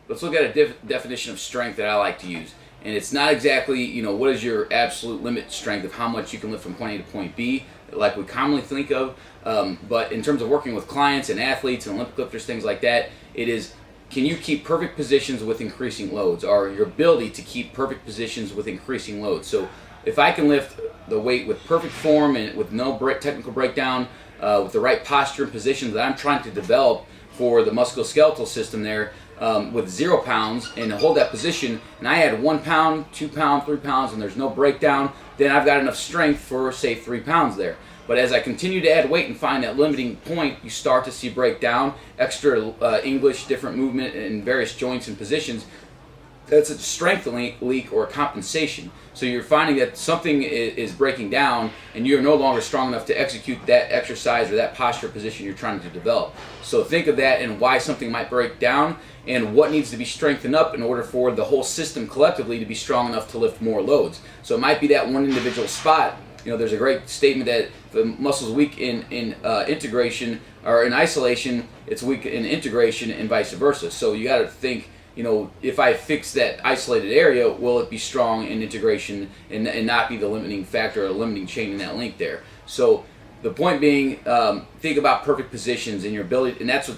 let's look at a definition of strength that I like to use. And it's not exactly, what is your absolute limit strength of how much you can lift from point A to point B, like we commonly think of. But in terms of working with clients and athletes and Olympic lifters, things like that, it is, can you keep perfect positions with increasing loads, or your ability to keep perfect positions with increasing loads. So if I can lift the weight with perfect form and with no technical breakdown, with the right posture and positions that I'm trying to develop for the musculoskeletal system there, with 0 pounds, and hold that position, and I add 1 pound, 2 pounds, 3 pounds, and there's no breakdown, then I've got enough strength for, say, 3 pounds there. But as I continue to add weight and find that limiting point, you start to see breakdown, extra English, different movement in various joints and positions. That's a strength leak or a compensation. So you're finding that something is breaking down and you're no longer strong enough to execute that exercise or that posture position you're trying to develop. So think of that and why something might break down and what needs to be strengthened up in order for the whole system collectively to be strong enough to lift more loads. So it might be that one individual spot. There's a great statement that the muscle's weak in integration, or in isolation, it's weak in integration, and vice versa. So you got to think, if I fix that isolated area, will it be strong in integration and not be the limiting factor or limiting chain in that link there? So the point being, think about perfect positions and your ability, and that's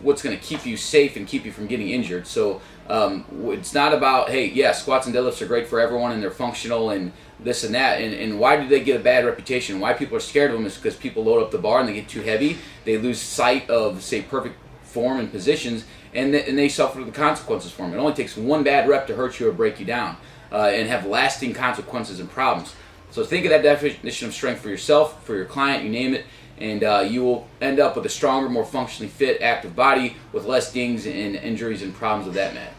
what's going to keep you safe and keep you from getting injured. So it's not about, hey, yeah, squats and deadlifts are great for everyone and they're functional and this and that. And why do they get a bad reputation? Why people are scared of them is because people load up the bar and they get too heavy. They lose sight of, say, perfect form and positions, and they suffer the consequences for them. It only takes one bad rep to hurt you or break you down and have lasting consequences and problems. So think of that definition of strength for yourself, for your client, you name it, and you will end up with a stronger, more functionally fit, active body with less dings and injuries and problems of that matter.